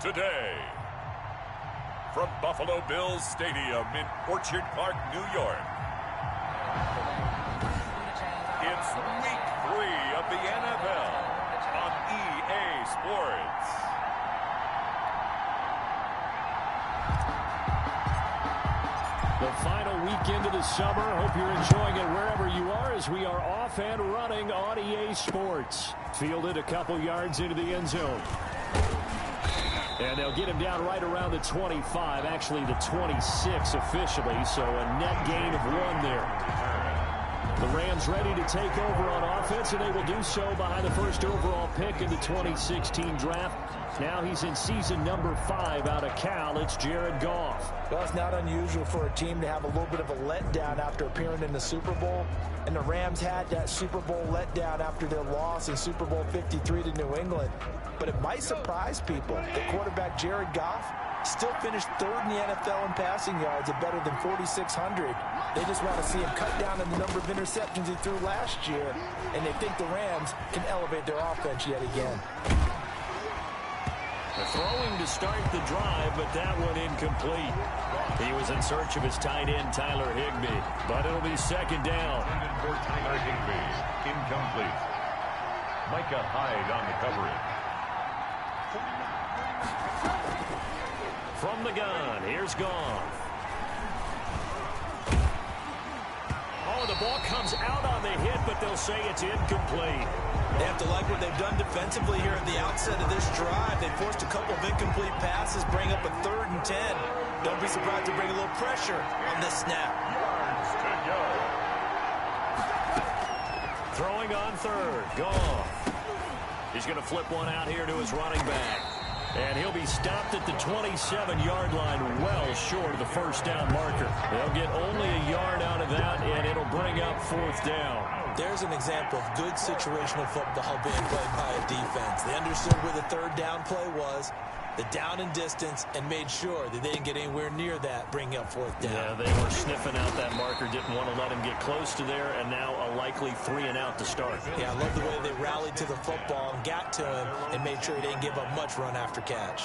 today. From Buffalo Bills Stadium in Orchard Park, New York. It's Week 3 of the NFL on EA Sports. The final weekend of the summer. Hope you're enjoying it wherever you are as we are off and running on EA Sports. Fielded a couple yards into the end zone. And they'll get him down right around the 25, actually the 26 officially, so a net gain of 1 there. The Rams ready to take over on offense, and they will do so behind the first overall pick in the 2016 draft. Now he's in season number 5 out of Cal. It's Jared Goff. Well, it's not unusual for a team to have a little bit of a letdown after appearing in the Super Bowl. And the Rams had that Super Bowl letdown after their loss in Super Bowl 53 to New England. But it might surprise people that quarterback Jared Goff still finished 3rd in the NFL in passing yards at better than 4,600. They just want to see him cut down on the number of interceptions he threw last year. And they think the Rams can elevate their offense yet again. Throwing to start the drive, but that one incomplete. He was in search of his tight end, Tyler Higbee, but it'll be second down. For Tyler Higbee, incomplete. Micah Hyde on the coverage. From the gun, here's Goff. Oh, the ball comes out on the hit, but they'll say it's incomplete. They have to like what they've done defensively here at the outset of this drive. They forced a couple of incomplete passes, bring up a 3rd and 10. Don't be surprised to bring a little pressure on this snap. Throwing on 3rd, Goff. He's going to flip one out here to his running back. And he'll be stopped at the 27-yard line, well short of the first down marker. They'll get only a yard out of that, and it'll bring up 4th down. There's an example of good situational football being played by a defense. They understood where the 3rd down play was, the down and distance, and made sure that they didn't get anywhere near that, bringing up 4th down. Yeah, they were sniffing out that marker, didn't want to let him get close to there, and now a likely 3 and out to start. Yeah, I love the way they rallied to the football and got to him and made sure he didn't give up much run after catch.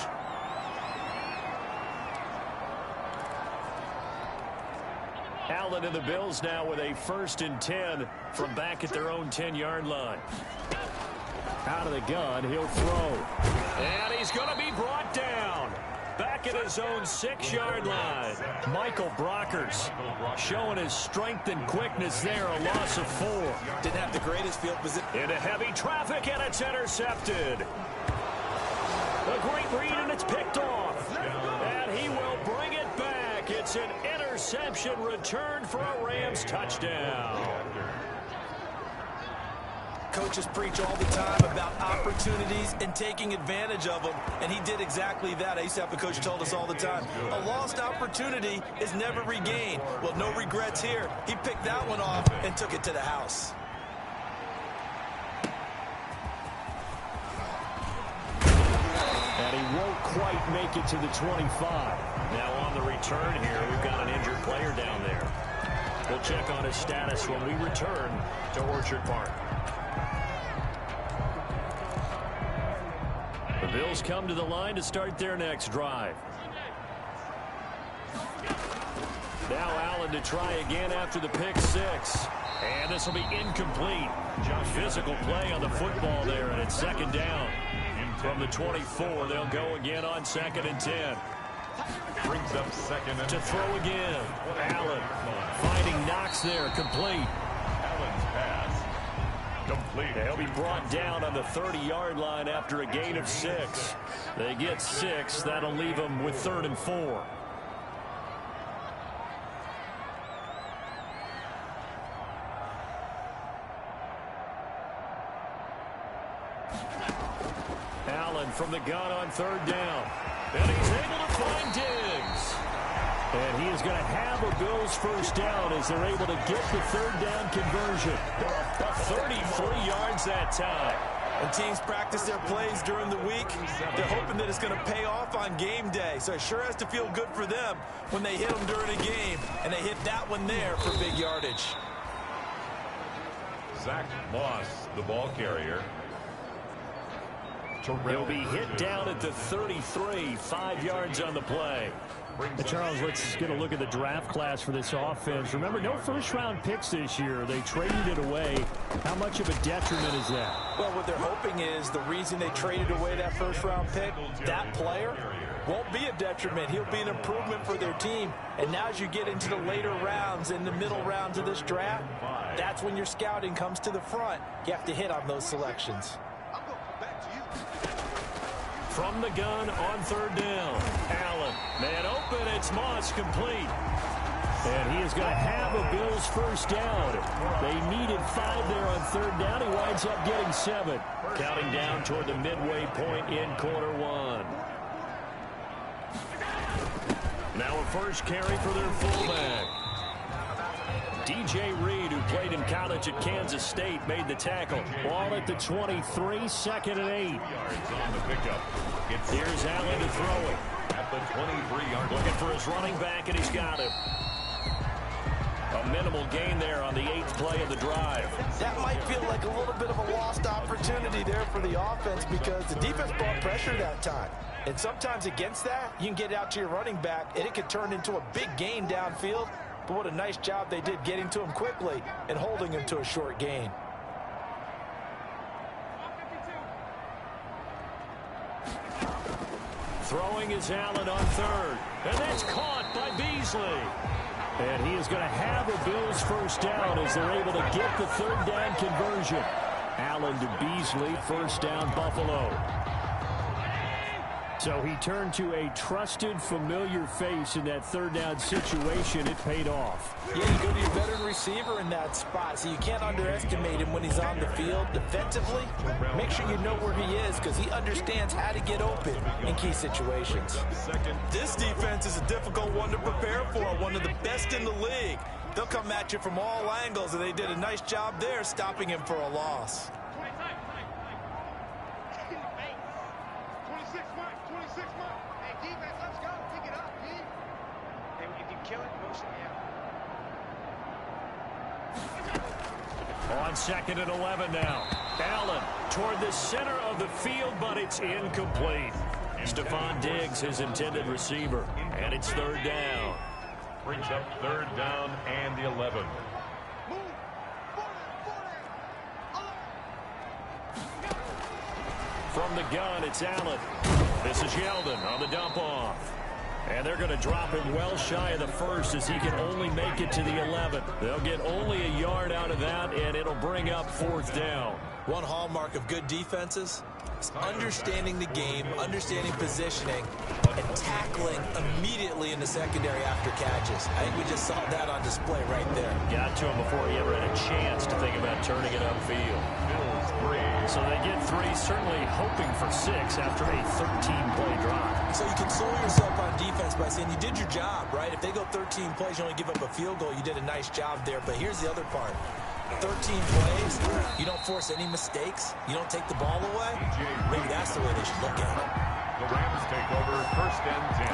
Allen and the Bills now with a 1st and 10 from back at their own 10-yard line. Out of the gun, he'll throw. And he's going to be brought down. Back at his own 6-yard line. Michael Brockers showing his strength and quickness there, a loss of 4. Didn't have the greatest field position. Into heavy traffic, and it's intercepted. A great read, and it's picked off. And he will bring it back. It's an interception return for a Rams touchdown. Coaches preach all the time about opportunities and taking advantage of them, and he did exactly that. I used to have a coach who told us all the time, a lost opportunity is never regained. Well, no regrets here. He picked that one off and took it to the house. And he won't quite make it to the 25. Now on the return here, we've got an injured player down there. We'll check on his status when we return to Orchard Park. The Bills come to the line to start their next drive. Now Allen to try again after the pick 6. And this will be incomplete. Physical play on the football there, and it's 2nd down. From the 24, they'll go again on 2nd and 10. Brings up 2nd and to throw again. Allen finding Knox there, complete. Allen's pass. Complete. They'll be brought down on the 30-yard line after a gain of 6. They get 6. That'll leave them with 3rd and 4. Allen from the gun on 3rd down. And he's able to find Diggs. And he is going to have a Bills first down as they're able to get the 3rd down conversion. 33 yards that time. When teams practice their plays during the week, they're hoping that it's going to pay off on game day. So it sure has to feel good for them when they hit them during a game. And they hit that one there for big yardage. Zach Moss, the ball carrier. He'll be hit down at the 33, 5 yards on the play. Charles, let's get a look at the draft class for this offense. Remember, no first-round picks this year. They traded it away. How much of a detriment is that? Well, what they're hoping is the reason they traded away that first-round pick, that player won't be a detriment. He'll be an improvement for their team. And now as you get into the later rounds, in the middle rounds of this draft, that's when your scouting comes to the front. You have to hit on those selections. From the gun on 3rd down. Allen, man open, it's Moss, complete. And he is going to have a Bills first down. They needed 5 there on 3rd down. He winds up getting 7. Counting down toward the midway point in quarter 1. Now a first carry for their fullback. DJ Reed, who played in college at Kansas State, made the tackle. Ball at the 23, 2nd and 8. Yards on the pickup. Here's Allen to throw it. At the 23-yard Looking for his running back, and he's got him. A minimal gain there on the 8th play of the drive. That might feel like a little bit of a lost opportunity there for the offense because the defense brought pressure that time. And sometimes against that, you can get out to your running back, and it could turn into a big gain downfield. But what a nice job they did getting to him quickly and holding him to a short gain. Throwing is Allen on 3rd. And that's caught by Beasley. And he is going to have a Bills first down as they're able to get the 3rd down conversion. Allen to Beasley, first down Buffalo. So he turned to a trusted, familiar face in that 3rd down situation. It paid off. Yeah, you go to your veteran receiver in that spot, so you can't underestimate him when he's on the field. Defensively, make sure you know where he is because he understands how to get open in key situations. This defense is a difficult one to prepare for, one of the best in the league. They'll come at you from all angles, and they did a nice job there stopping him for a loss. On 2nd and 11 now. Allen toward the center of the field, but it's incomplete. Stephon Diggs, his intended receiver, and it's 3rd down. brings up 3rd down and the 11. From the gun, it's Allen. This is Yeldon on the dump off. And they're going to drop him well shy of the 1st as he can only make it to the 11. They'll get only a yard out of that, and it'll bring up 4th down. One hallmark of good defenses is understanding the game, understanding positioning, and tackling immediately in the secondary after catches. I think we just saw that on display right there. Got to him before he ever had a chance to think about turning it upfield. So they get 3, certainly hoping for 6 after a 13-play drive. So you console yourself on defense by saying you did your job, right? If they go 13 plays, you only give up a field goal, you did a nice job there. But here's the other part. 13 plays, you don't force any mistakes, you don't take the ball away. Maybe that's the way they should look at it. The Rams take over 1st and 10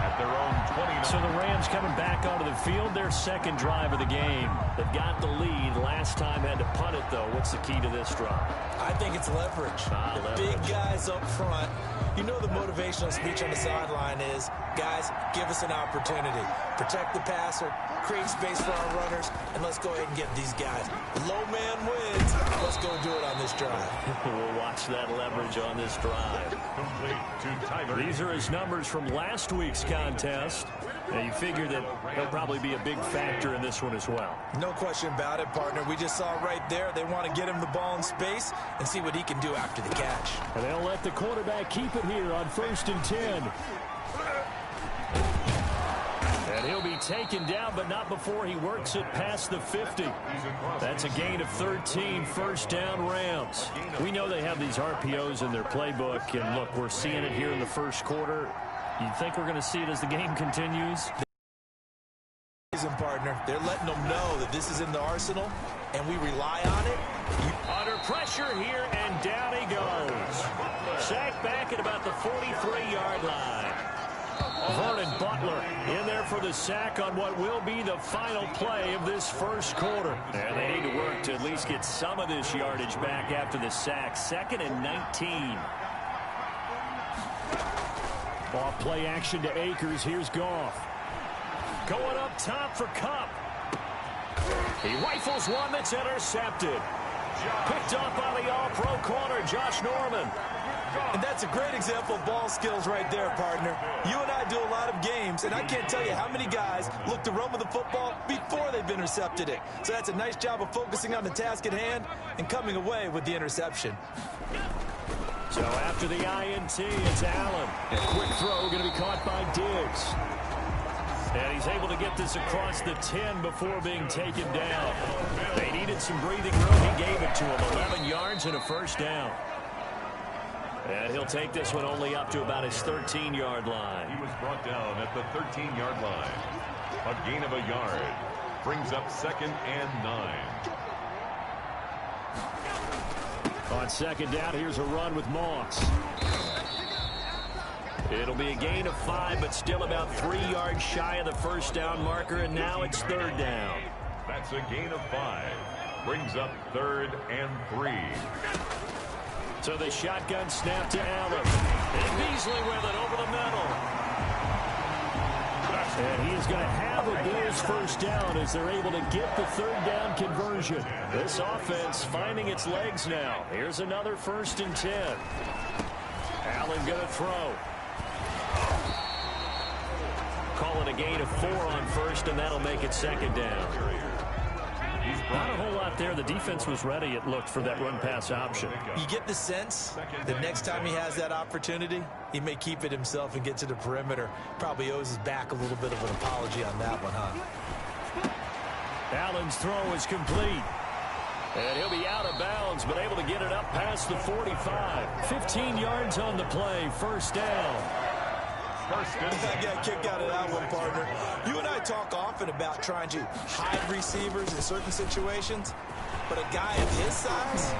at their own 29. So the Rams coming back onto the field, their 2nd drive of the game. They've got the lead. Last time had to punt it, though. What's the key to this drive? I think it's leverage. The big guys up front. You know the motivational speech on the sideline is, guys, give us an opportunity. Protect the passer, create space for our runners, and let's go ahead and get these guys. Low man wins. Let's go do it on this drive. We'll watch that leverage on this drive. Complete to Tiger. These are his numbers from last week's contest. Now, you figure that he'll probably be a big factor in this one as well. No question about it, partner. We just saw right there. They want to get him the ball in space and see what he can do after the catch. And they'll let the quarterback keep it here on 1st and 10. And he'll be taken down, but not before he works it past the 50. That's a gain of 13, 1st down Rams. We know they have these RPOs in their playbook, and look, we're seeing it here in the 1st quarter. You think we're going to see it as the game continues? Partner, they're letting them know that this is in the arsenal, and we rely on it. Under pressure here, and down he goes. Sacked back at about the 43-yard line. Vernon Butler in there for the sack on what will be the final play of this 1st quarter. And they need to work to at least get some of this yardage back after the sack. 2nd and 19. Off play action to Akers. Here's Goff. Going up top for Kupp. He rifles one that's intercepted. Picked up by the all-pro corner, Josh Norman. And that's a great example of ball skills right there, partner. You and I do a lot of games, and I can't tell you how many guys look to run with the football before they've intercepted it. So that's a nice job of focusing on the task at hand and coming away with the interception. So after the INT, it's Allen. A quick throw going to be caught by Diggs. And he's able to get this across the 10 before being taken down. They needed some breathing room. He gave it to him. 11 yards and a first down. And he'll take this one only up to about his 13-yard line. He was brought down at the 13-yard line. A gain of a yard. Brings up 2nd and 9. On 2nd down, here's a run with Moss. It'll be a gain of 5, but still about 3 yards shy of the first down marker, and now it's 3rd down. That's a gain of 5. Brings up 3rd and 3. So the shotgun snap to Allen. And Beasley with it over the middle. And he is going to have a Bills first down as they're able to get the 3rd down conversion. This offense finding its legs now. Here's another 1st and 10. Allen going to throw. Call it a gain of 4 on 1st, and that'll make it 2nd down. Not a whole lot there. The defense was ready, it looked, for that run-pass option. You get the sense that next time he has that opportunity, he may keep it himself and get to the perimeter. Probably owes his back a little bit of an apology on that one, huh? Allen's throw is complete. And he'll be out of bounds, but able to get it up past the 45. 15 yards on the play, 1st down. I got a kick out of that one, partner. You and I talk often about trying to hide receivers in certain situations, but a guy of his size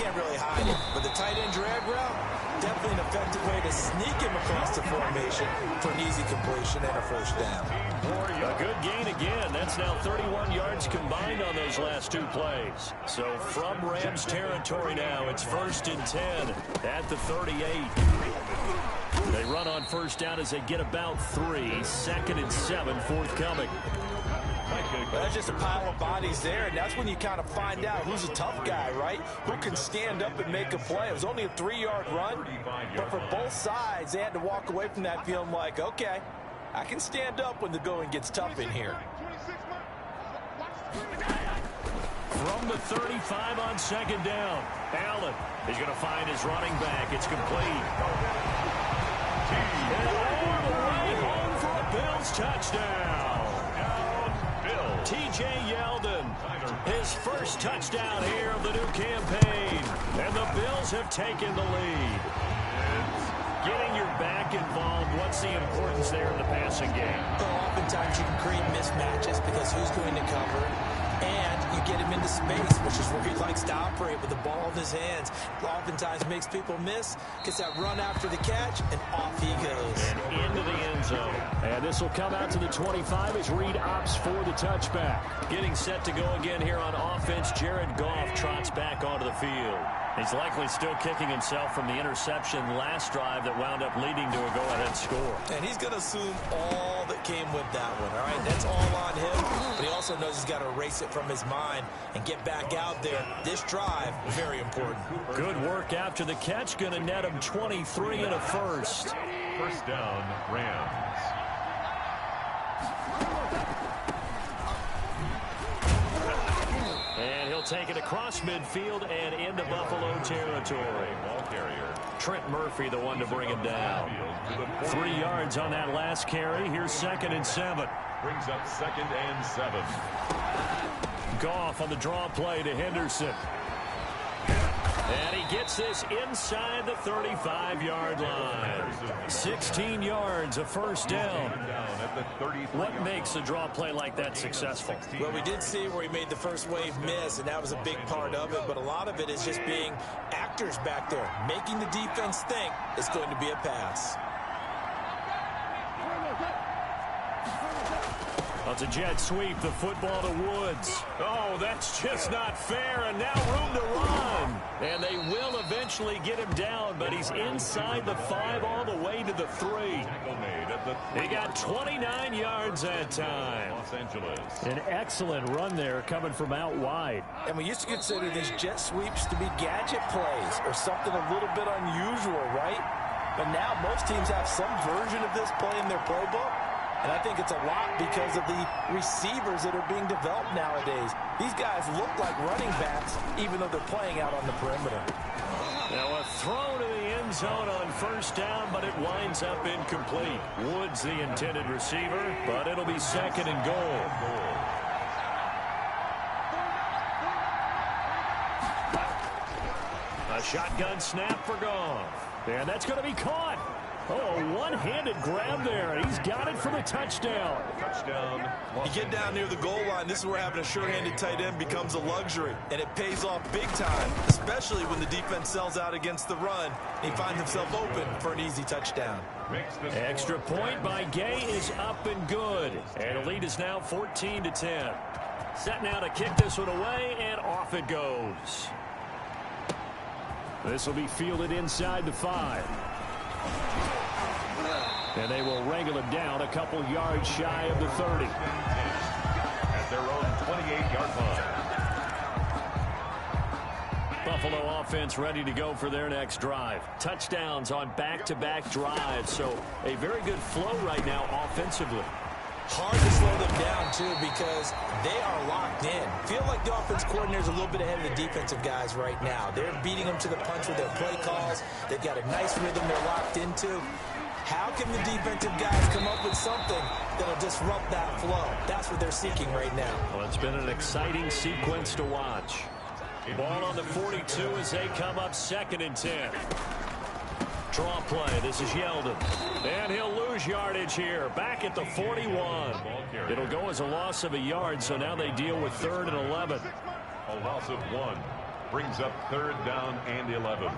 can't really hide it. But the tight end drag route, definitely an effective way to sneak him across the formation for an easy completion and a 1st down. A good gain again. That's now 31 yards combined on those last 2 plays. So from Rams territory now, it's 1st and 10 at the 38. They run on 1st down as they get about 3. 2nd and 7 forthcoming. Well, that's just a pile of bodies there, and that's when you kind of find out who's a tough guy, right? Who can stand up and make a play. It was only a 3-yard run, but for both sides, they had to walk away from that feeling like, okay, I can stand up when the going gets tough in here. From the 35 on 2nd down, Allen is going to find his running back. It's complete. And all the way home for a Bills touchdown. T.J. Yeldon, his first touchdown here of the new campaign. And the Bills have taken the lead. Getting your back involved, what's the importance there in the passing game? Well, oftentimes you can create mismatches because who's going to cover, and you get him into space, which is where he likes to operate with the ball in his hands. Oftentimes makes people miss, gets that run after the catch, and off he goes. And into the end zone. And this will come out to the 25 as Reed opts for the touchback. Getting set to go again here on offense, Jared Goff trots back onto the field. He's likely still kicking himself from the interception last drive that wound up leading to a go-ahead score. And he's going to assume all that came with that one, all right? That's all on him, but he also knows he's got to erase it from his mind and get back out there. This drive, very important. Good work after the catch. Going to net him 23 and a 1st. 1st down, Rams. And he'll take it across midfield and into Buffalo territory. Ball carrier. Trent Murphy, the one to bring him down. 3 yards on that last carry. Here's 2nd and 7. Brings up 2nd and 7. Goff on the draw play to Henderson. And he gets this inside the 35-yard line. 16 yards, a 1st down. What makes a draw play like that successful? Well, we did see where he made the first wave miss, and that was a big part of it. But a lot of it is just being actors back there, making the defense think it's going to be a pass. Well, it's a jet sweep, the football to Woods. Oh, that's just not fair, and now room to run. And they will eventually get him down, but he's inside the 5 all the way to the 3. He got 29 yards that time. Los Angeles. An excellent run there coming from out wide. And we used to consider these jet sweeps to be gadget plays or something a little bit unusual, right? But now most teams have some version of this play in their playbook. And I think it's a lot because of the receivers that are being developed nowadays. These guys look like running backs, even though they're playing out on the perimeter. Now a throw to the end zone on first down, but it winds up incomplete. Woods the intended receiver, but it'll be second and goal. A shotgun snap for Goff. And that's going to be caught. Oh, one-handed grab there, and he's got it for the touchdown. Touchdown. You get down near the goal line, this is where having a sure-handed tight end becomes a luxury, and it pays off big time, especially when the defense sells out against the run. He finds himself open for an easy touchdown. Extra point by Gay is up and good, and the lead is now 14-10. Set now to kick this one away, and off it goes. This will be fielded inside the 5. And they will wrangle him down a couple yards shy of the 30. At their own 28-yard line. Buffalo offense ready to go for their next drive. Touchdowns on back-to-back drives, so a very good flow right now offensively. Hard to slow them down, too, because they are locked in. Feel like the offense coordinator is a little bit ahead of the defensive guys right now. They're beating them to the punch with their play calls. They've got a nice rhythm they're locked into. How can the defensive guys come up with something that'll disrupt that flow? That's what they're seeking right now. Well, it's been an exciting sequence to watch. Ball on the 42 as they come up 2nd and 10. Draw play. This is Yeldon. And he'll lose yardage here. Back at the 41. It'll go as a loss of a yard, so now they deal with 3rd and 11. A loss of 1 brings up 3rd down and 11.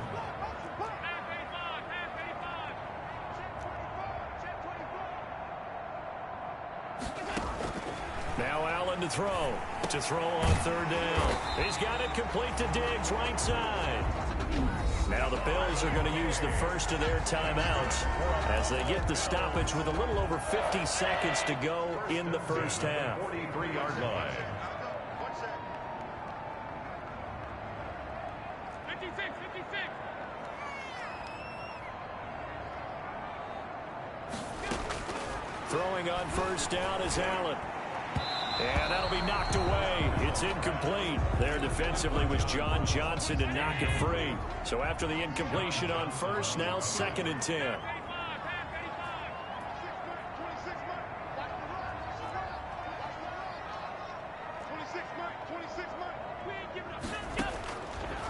Now Allen to throw. To throw on 3rd down. He's got it complete to Diggs, right side. Now the Bills are going to use the first of their timeouts as they get the stoppage with a little over 50 seconds to go in the first half. 43-yard line. 56. Throwing on first down is Allen. And that'll be knocked away. It's incomplete. There defensively was John Johnson to knock it free. So after the incompletion on first, now 2nd and 10.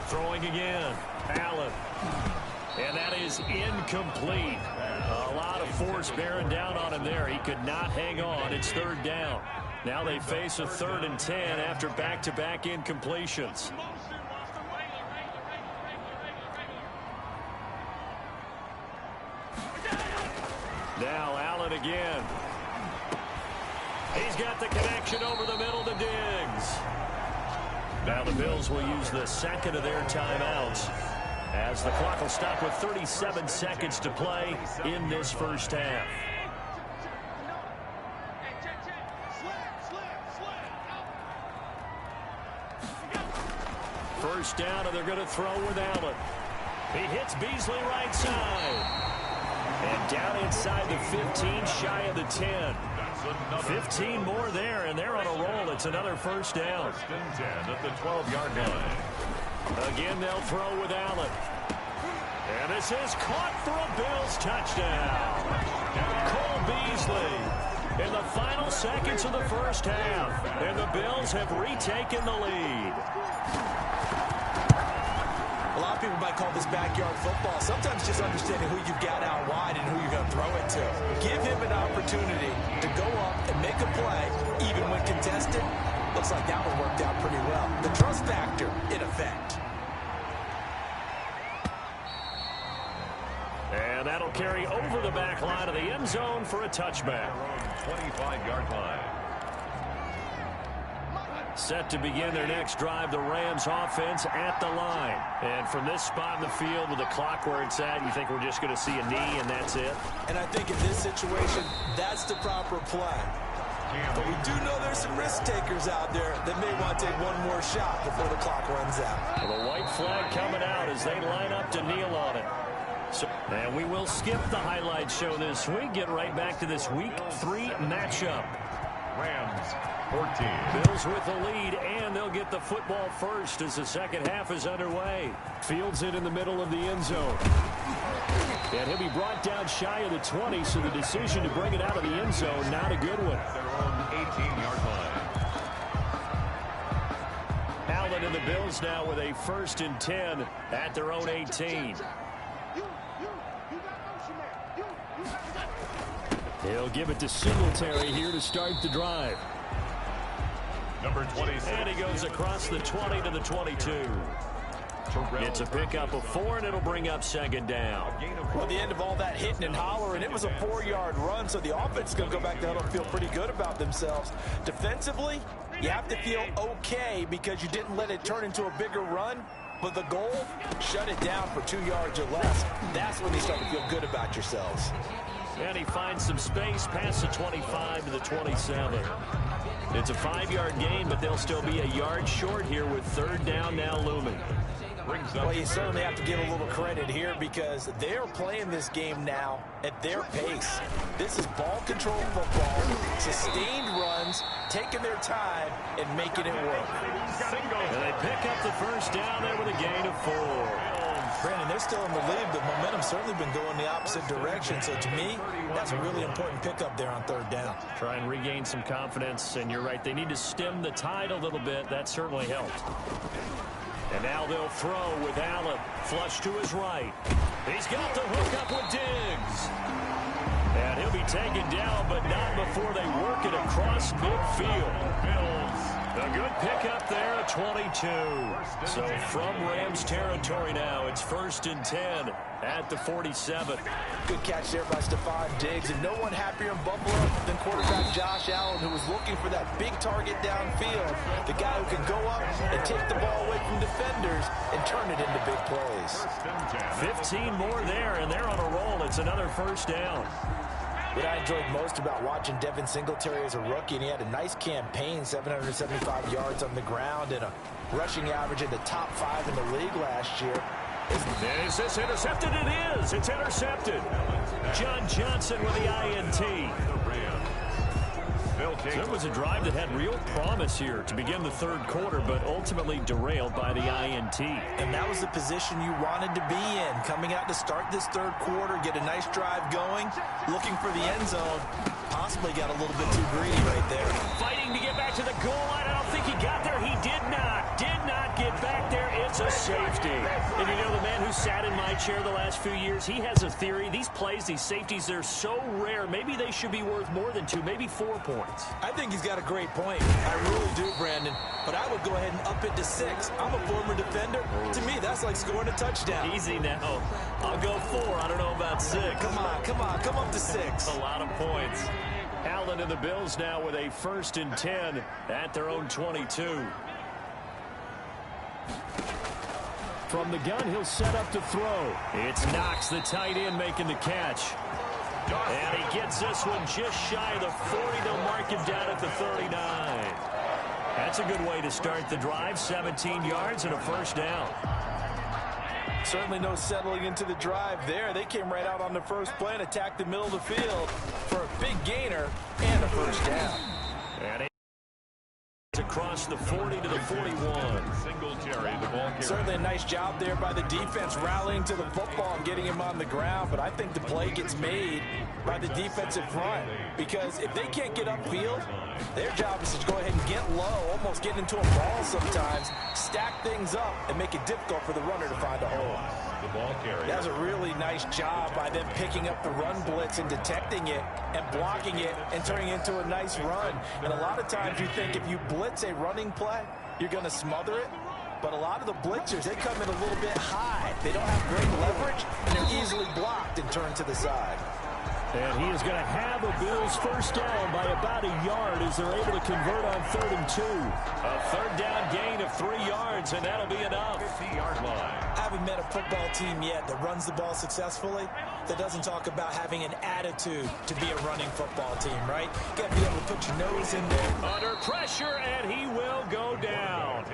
Throwing again. Allen. And that is incomplete. A lot of force bearing down on him there. He could not hang on. It's 3rd down. Now they face a 3rd and 10 after back-to-back incompletions. Now Allen again. He's got the connection over the middle to Diggs. Now the Bills will use the 2nd of their timeouts as the clock will stop with 37 seconds to play in this first half. First down, and they're going to throw with Allen. He hits Beasley right side. And down inside the 15, shy of the 10. 15 more there, and they're on a roll. It's another first down. 10 at the 12-yard line. Again, they'll throw with Allen. And this is caught for a Bills touchdown. Cole Beasley in the final seconds of the first half. And the Bills have retaken the lead. A lot of people might call this backyard football. Sometimes just understanding who you've got out wide and who you're going to throw it to. Give him an opportunity to go up and make a play, even when contested. Looks like that one worked out pretty well. The trust factor in effect. And that'll carry over the back line of the end zone for a touchback. 25-yard line. Set to begin their next drive, the Rams offense at the line. And from this spot in the field with the clock where it's at, you think we're just going to see a knee and that's it? And I think in this situation, that's the proper play. But we do know there's some risk takers out there that may want to take one more shot before the clock runs out. Well, the white flag coming out as they line up to kneel on it. And we will skip the highlight show this week. Get right back to this Week 3 matchup. Rams 14. Bills with the lead, and they'll get the football first as the second half is underway. Fields it in the middle of the end zone. And he'll be brought down shy of the 20, so the decision to bring it out of the end zone, not a good one. Their own 18-yard line. Allen and the Bills now with a 1st and 10 at their own 18. He'll give it to Singletary here to start the drive. Number 26. And he goes across the 20 to the 22. It's a pickup of 4, and it'll bring up 2nd down. Well, the end of all that hitting and hollering, it was a 4-yard run, so the offense is going to go back to huddle and feel pretty good about themselves. Defensively, you have to feel okay because you didn't let it turn into a bigger run. But the goal, shut it down for 2 yards or less. That's when you start to feel good about yourselves. And he finds some space past the 25 to the 27. It's a 5-yard gain, but they'll still be a yard short here with 3rd down now looming. Well, you certainly have to give a little credit here because they're playing this game now at their pace. This is ball control football, sustained runs, taking their time, and making it work. And they pick up the 1st down there with a gain of 4. Brandon, they're still in the lead, but momentum's certainly been going the opposite direction. So to me, that's a really important pickup there on 3rd down. Try and regain some confidence, and you're right. They need to stem the tide a little bit. That certainly helped. And now they'll throw with Allen. Flush to his right. He's got the hook up with Diggs. And he'll be taken down, but not before they work it across midfield. Bills. A good pickup there at 22. So from Rams territory now, it's 1st and 10 at the 47. Good catch there by Stephon Diggs, and no one happier in Buffalo than quarterback Josh Allen, who was looking for that big target downfield, the guy who can go up and take the ball away from defenders and turn it into big plays. 15 more there, and they're on a roll. It's another 1st down. What I enjoyed most about watching Devin Singletary as a rookie, and he had a nice campaign, 775 yards on the ground and a rushing average in the top 5 in the league last year. Is this intercepted? It is. It's intercepted. John Johnson with the INT. So it was a drive that had real promise here to begin the 3rd quarter, but ultimately derailed by the INT. And that was the position you wanted to be in, coming out to start this 3rd quarter, get a nice drive going, looking for the end zone. Possibly got a little bit too greedy right there. Fighting to get back to the goal line. I don't think he got there. He did not get back there. It's a safety. And you know, the man who sat in my chair the last few years, he has a theory. These plays, these safeties, they're so rare. Maybe they should be worth more than 2, maybe 4 points. I think he's got a great point. I really do, Brandon. But I would go ahead and up it to 6. I'm a former defender. To me, that's like scoring a touchdown. Easy now. I'll go 4. I don't know about 6. Come on. Come up to 6. A lot of points. Allen and the Bills now with a 1st and 10 at their own 22. From the gun, he'll set up to throw. It's Knox, the tight end, making the catch. And he gets this one just shy of the 40. They'll mark him down at the 39. That's a good way to start the drive. 17 yards and a 1st down. Certainly no settling into the drive there. They came right out on the first play and attacked the middle of the field for a big gainer and a 1st down. And it's across the 40 to the 41. Singletary, the ball carrier. Certainly a nice job there by the defense rallying to the football and getting him on the ground, but I think the play gets made by the defensive front because if they can't get upfield, their job is to go ahead and get low, almost get into a ball sometimes, stack things up, and make it difficult for the runner to find a hole. The ball carrier. That was a really nice job by them picking up the run blitz and detecting it and blocking it and turning it into a nice run. And a lot of times you think if you blitz a running play, you're going to smother it. But a lot of the blitzers, they come in a little bit high. They don't have great leverage, and they're easily blocked and turned to the side. And he is going to have a Bills first down by about a yard as they're able to convert on 3rd and 2. A third down gain of 3 yards, and that'll be enough. 50-yard line. I haven't met a football team yet that runs the ball successfully that doesn't talk about having an attitude to be a running football team, right? You got to be able to put your nose in there. Under pressure, and he will go down.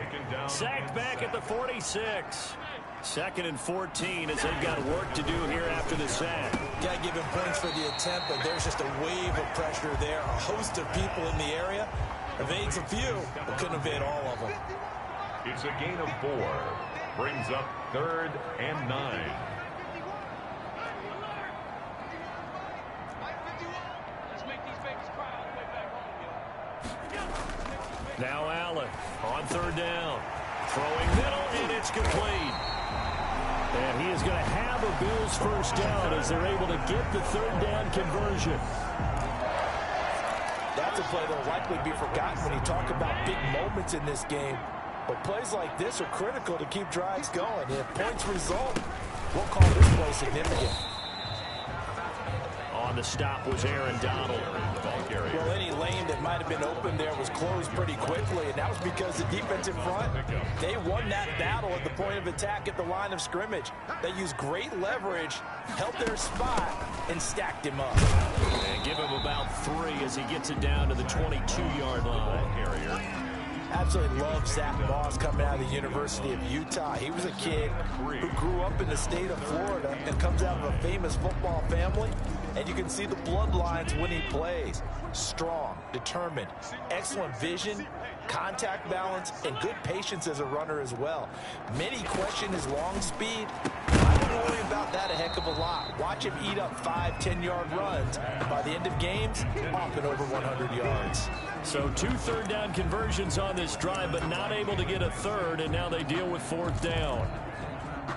Sacked back at the 46. 2nd and 14 as they've got work to do here after the sack. Got to give him points for the attempt, but there's just a wave of pressure there. A host of people in the area. Evades a few, but couldn't evade all of them. It's a gain of 4. Brings up 3rd and 9. Now Allen on 3rd down. Throwing middle, and it's complete. And he is going to have a Bills first down as they're able to get the 3rd down conversion. That's a play that will likely be forgotten when you talk about big moments in this game. But plays like this are critical to keep drives going. If points result, we'll call this play significant. On the stop was Aaron Donald. Well, any lane that might have been open there was closed pretty quickly, and that was because the defensive front, they won that battle at the point of attack at the line of scrimmage. They used great leverage, held their spot, and stacked him up. And give him about 3 as he gets it down to the 22-yard line. Absolutely love Zach Moss coming out of the University of Utah. He was a kid who grew up in the state of Florida and comes out of a famous football family. And you can see the bloodlines when he plays. Strong, determined, excellent vision, contact balance, and good patience as a runner as well. Many question his long speed. I don't worry about that a heck of a lot. Watch him eat up 5-10-yard runs. And by the end of games, often over 100 yards. So 2 third down conversions on this drive, but not able to get a third, and now they deal with 4th down.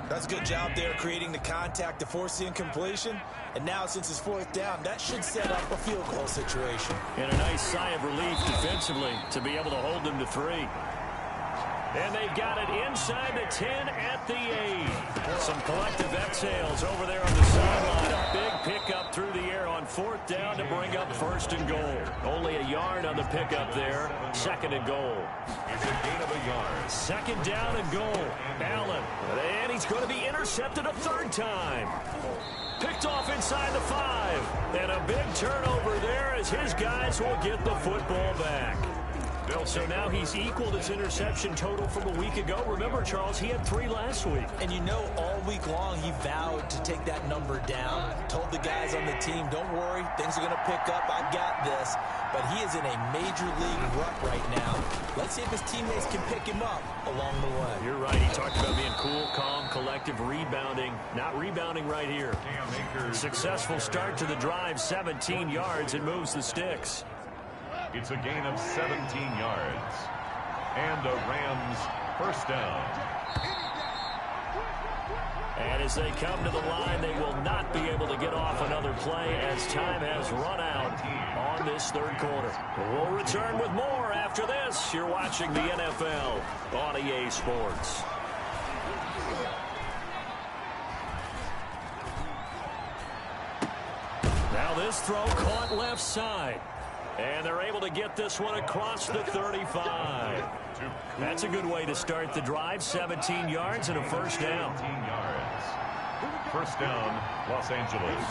That's a good job there creating the contact to force the incompletion. And now since it's 4th down, that should set up a field goal situation. And a nice sigh of relief defensively to be able to hold them to 3. And they've got it inside the 10 at the 8. Some collective exhales over there on the sideline. A big pickup through the air on 4th down to bring up 1st and goal. Only a yard on the pickup there. 2nd and goal. It's a gain of a yard. 2nd down and goal. Allen. And he's going to be intercepted a 3rd time. Picked off inside the 5. And a big turnover there as his guys will get the football back. So now he's equaled his interception total from a week ago. Remember, Charles, he had 3 last week. And you know, all week long he vowed to take that number down. Told the guys on the team, don't worry, things are going to pick up. I've got this. But he is in a major league rut right now. Let's see if his teammates can pick him up along the way. You're right. He talked about being cool, calm, collective, rebounding. Not rebounding right here. Successful start to the drive, 17 yards, and moves the sticks. It's a gain of 17 yards. And a Rams first down. And as they come to the line, they will not be able to get off another play as time has run out on this 3rd quarter. We'll return with more after this. You're watching the NFL on EA Sports. Now this throw caught left side. And they're able to get this one across the 35. That's a good way to start the drive. 17 yards and a first down. 17 yards. First down, Los Angeles.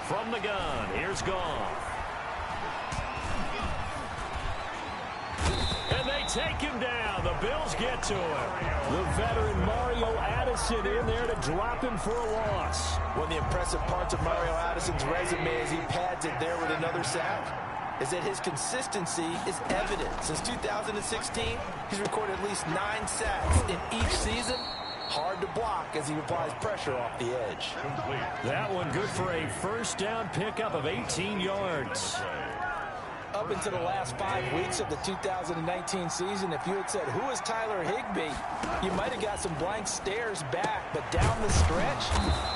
From the gun, here's Goff. And they take him down. The Bills get to him. The veteran Mario Addison in there to drop him for a loss. One of the impressive parts of Mario Addison's resume as he pads it there with another sack is that his consistency is evident. Since 2016, he's recorded at least 9 sacks in each season. Hard to block as he applies pressure off the edge. That one good for a first down pickup of 18 yards. up into the last 5 weeks of the 2019 season, if you had said, who is Tyler Higbee, you might have got some blank stares back. But down the stretch,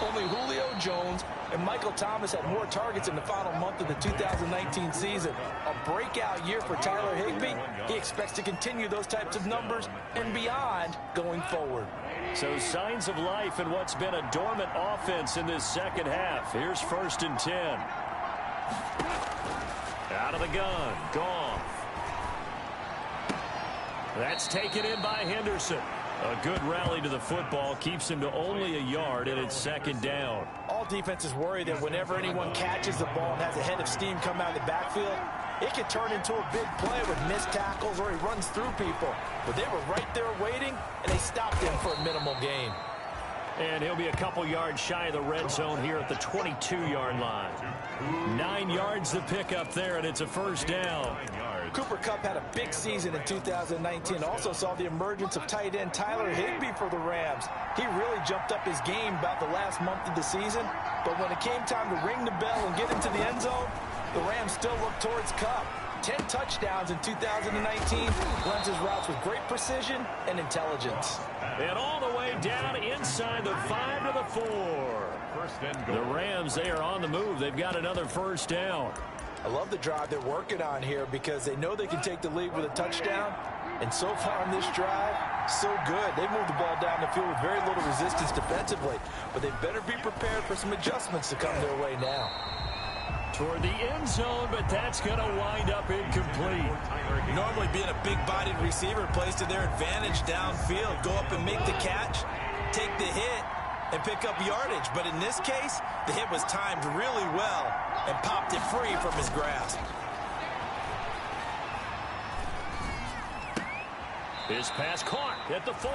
only Julio Jones and Michael Thomas had more targets in the final month of the 2019 season. A breakout year for Tyler Higbee. He expects to continue those types of numbers and beyond going forward. So signs of life in what's been a dormant offense in this second half. Here's 1st and 10. Out of the gun, Goff. That's taken in by Henderson. A good rally to the football keeps him to only a yard, and it's 2nd down. All defenses worry that whenever anyone catches the ball and has a head of steam come out of the backfield, it can turn into a big play with missed tackles or he runs through people. But they were right there waiting, and they stopped him for a minimal gain. And he'll be a couple yards shy of the red zone here at the 22-yard line. 9 yards to pick up there, and it's a 1st down. Cooper Kupp had a big season in 2019. Also saw the emergence of tight end Tyler Higbee for the Rams. He really jumped up his game about the last month of the season. But when it came time to ring the bell and get into the end zone, the Rams still looked towards Kupp. 10 touchdowns in 2019. Runs his routes with great precision and intelligence. And all the way down inside the 5 to the 4. The Rams, they are on the move. They've got another 1st down. I love the drive they're working on here because they know they can take the lead with a touchdown. And so far on this drive, so good. They moved the ball down the field with very little resistance defensively. But they better be prepared for some adjustments to come their way now. Toward the end zone, but that's going to wind up incomplete. Normally being a big-bodied receiver plays to their advantage downfield. Go up and make the catch, take the hit, and pick up yardage. But in this case, the hit was timed really well and popped it free from his grasp. His pass caught at the 4.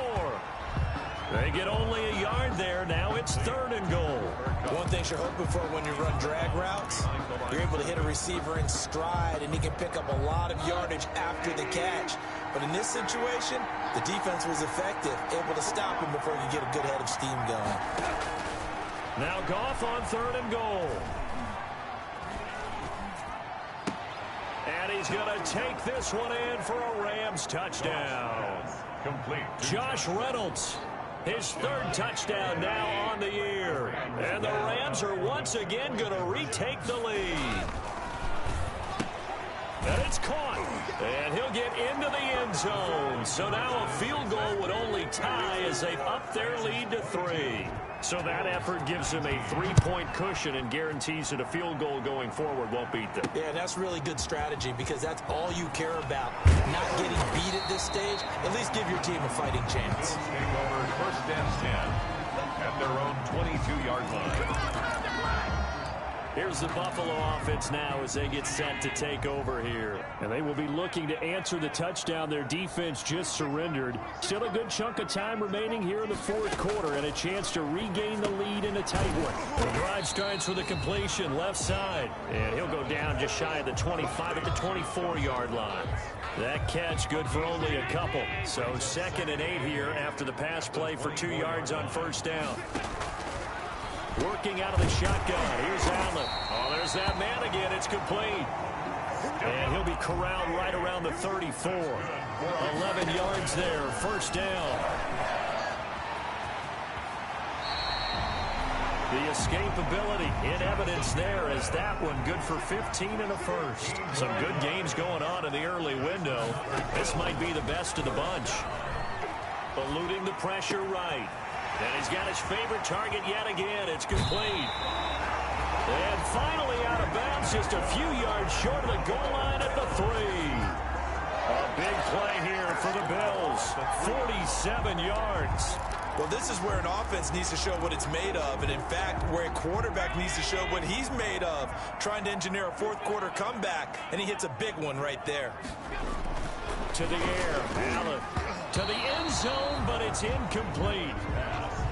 They get only a yard there. Now it's 3rd and goal. One thing you're hoping for when you run drag routes, you're able to hit a receiver in stride, and he can pick up a lot of yardage after the catch. But in this situation, the defense was effective, able to stop him before you get a good head of steam going. Now Goff on 3rd and goal. And he's going to take this one in for a Rams touchdown. Complete. Josh Reynolds, his 3rd touchdown now on the year. And the Rams are once again going to retake the lead. And it's caught. And he'll get into the end zone. So now a field goal would only tie as they've upped their lead to 3. So that effort gives them a 3-point cushion and guarantees that a field goal going forward won't beat them. Yeah, that's really good strategy because that's all you care about. Not getting beat at this stage. At least give your team a fighting chance. Take over 1st and 10 at their own 22-yard line. Here's the Buffalo offense now as they get set to take over here. And they will be looking to answer the touchdown their defense just surrendered. Still a good chunk of time remaining here in the 4th quarter and a chance to regain the lead in a tight one. The drive starts with a completion left side. And he'll go down just shy of the 25 at the 24-yard line. That catch good for only a couple. So 2nd and 8 here after the pass play for 2 yards on 1st down. Working out of the shotgun. Here's Allen. Oh, there's that man again. It's complete. And he'll be corralled right around the 34. 11 yards there. 1st down. The escapability in evidence there as that one good for 15 and a 1st. Some good games going on in the early window. This might be the best of the bunch. Eluding the pressure right. And he's got his favorite target yet again. It's complete. And finally out of bounds, just a few yards short of the goal line at the 3. A big play here for the Bills. 47 yards. Well, this is where an offense needs to show what it's made of. And in fact, where a quarterback needs to show what he's made of. Trying to engineer a 4th quarter comeback. And he hits a big one right there. To the air. Allen. To the end zone, but it's incomplete.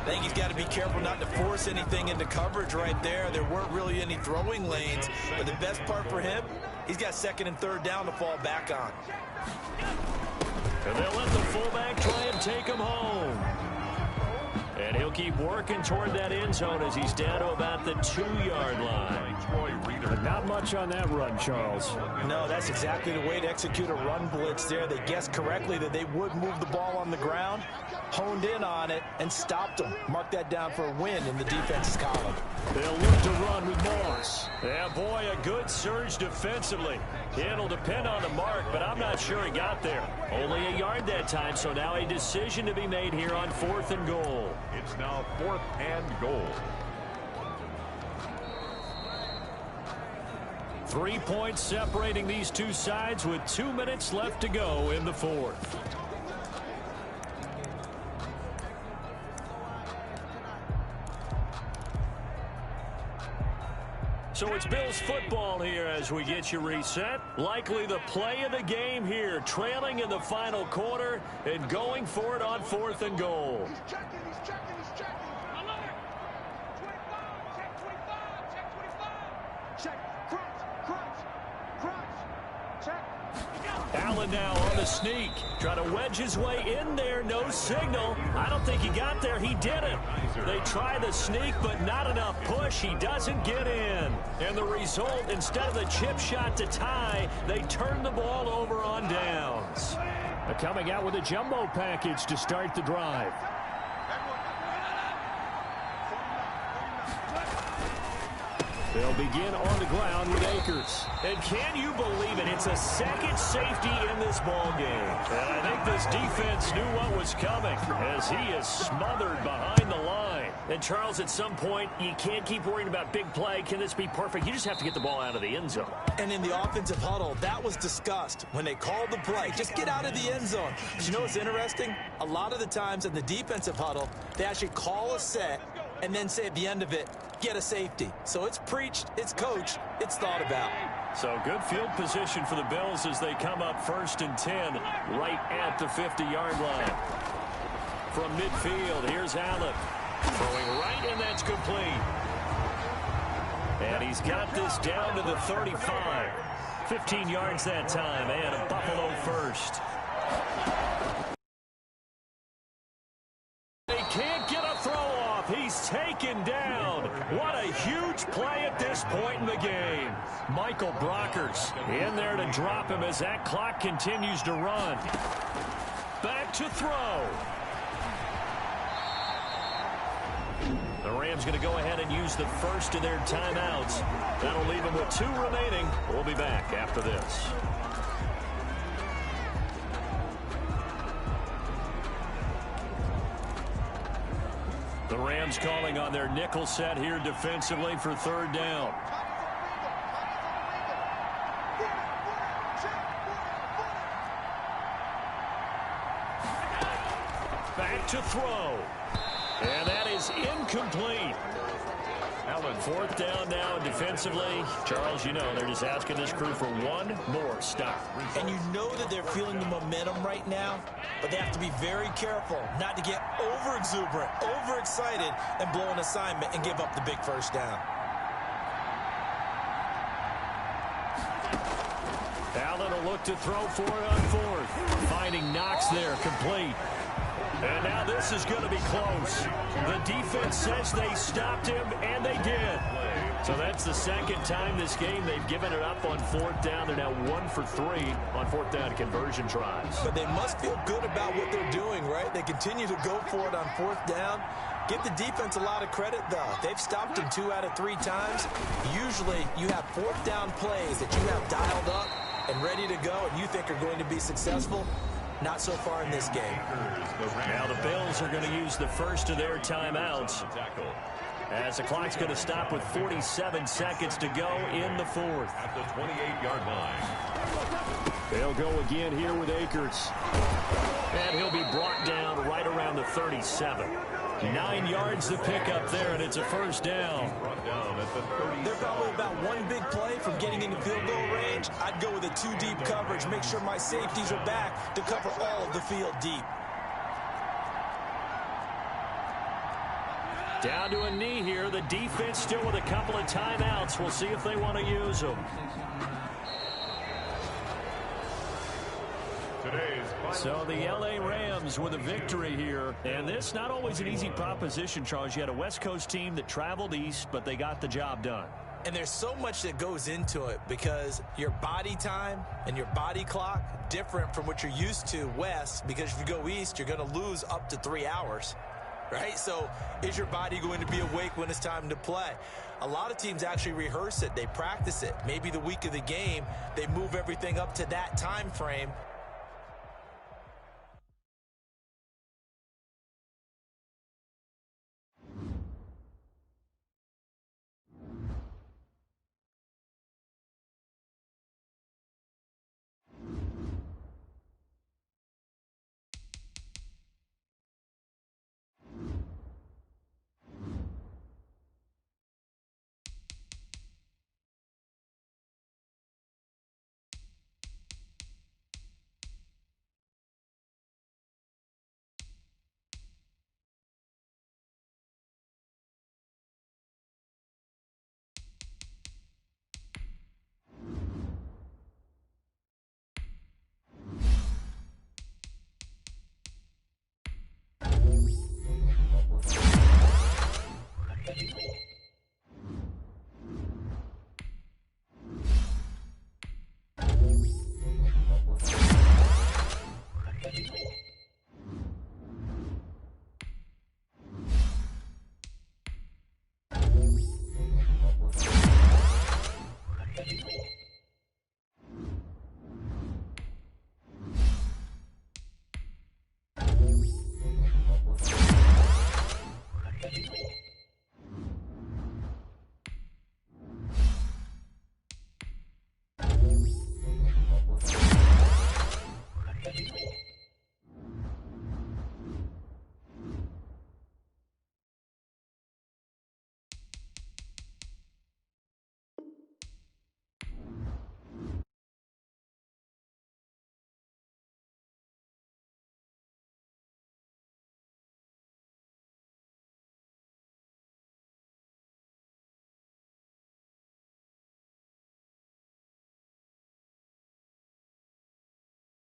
I think he's got to be careful not to force anything into coverage right there. There weren't really any throwing lanes. But the best part for him, he's got 2nd and 3rd down to fall back on. And they'll let the fullback try and take him home. And he'll keep working toward that end zone as he's down to about the 2-yard line. But not much on that run, Charles. No, that's exactly the way to execute a run blitz there. They guessed correctly that they would move the ball on the ground, honed in on it, and stopped them. Mark that down for a win in the defense's column. They'll look to run with Moss. Yeah, boy, a good surge defensively. It'll depend on the mark, but I'm not sure he got there. Only a yard that time, so now a decision to be made here on 4th and goal. It's now 4th and goal. 3 points separating these two sides with 2 minutes left to go in the 4th. So it's Bills football here as we get you reset. Likely the play of the game here, trailing in the final quarter and going for it on 4th and goal. He's checking, he's checking, he's checking. Alert! 25, check 25, check 25. Check, crunch, check. Allen now on the sneak, trying to wedge his way in there, no signal. I don't think he got there, he didn't. They try the sneak, but not enough push. He doesn't get in. And the result, instead of the chip shot to tie, they turn the ball over on downs. Coming out with a jumbo package to start the drive. They'll begin on the ground with Akers. And can you believe it? It's a second safety in this ball game. And I think this defense knew what was coming as he is smothered behind the line. And Charles, at some point, you can't keep worrying about big play. Can this be perfect? You just have to get the ball out of the end zone. And in the offensive huddle, that was discussed when they called the play. Just get out of the end zone. But you know what's interesting? A lot of the times in the defensive huddle, they actually call a set and then say at the end of it, get a safety. So it's preached, it's coached, it's thought about. So good field position for the Bills as they come up 1st and 10 right at the 50-yard line. From midfield, here's Allen. Throwing right, and that's complete. And he's got this down to the 35. 15 yards that time, and a Buffalo first. They can't get a throw off. He's taken down. What a huge play at this point in the game. Michael Brockers in there to drop him as that clock continues to run. Back to throw. The Rams going to go ahead and use the first of their timeouts. That'll leave them with 2 remaining. We'll be back after this. The Rams calling on their nickel set here defensively for 3rd down. Back to throw. And that is incomplete. Allen, 4th down now defensively. Charles, you know, they're just asking this crew for one more stop. And you know that they're feeling the momentum right now, but they have to be very careful not to get over-exuberant, overexcited, and blow an assignment and give up the big first down. Allen will look to throw for it on 4th. Finding Knox there, complete. And now this is going to be close. The defense says they stopped him, and they did. So that's the second time this game they've given it up on 4th down. They're now 1 for 3 on 4th down conversion tries. But they must feel good about what they're doing, right? They continue to go for it on 4th down. Give the defense a lot of credit, though. They've stopped him 2 out of 3 times. Usually you have 4th down plays that you have dialed up and ready to go and you think are going to be successful. Not so far in this game. Now the Bills are going to use the first of their timeouts as the clock's going to stop with 47 seconds to go in the 4th. At the 28-yard line. They'll go again here with Akers. And he'll be brought down right around the 37. 9 yards to pick up there, and it's a first down. They're probably about one big play from getting into field goal range. I'd go with a 2-deep coverage. Make sure my safeties are back to cover all of the field deep. Down to a knee here. The defense still with a couple of timeouts. We'll see if they want to use them. Today's So the L.A. Rams with a victory here. And this not always an easy proposition, Charles. You had a West Coast team that traveled east, but they got the job done. And there's so much that goes into it because your body time and your body clock different from what you're used to west, because if you go east, you're going to lose up to 3 hours, right? So is your body going to be awake when it's time to play? A lot of teams actually rehearse it. They practice it. Maybe the week of the game, they move everything up to that time frame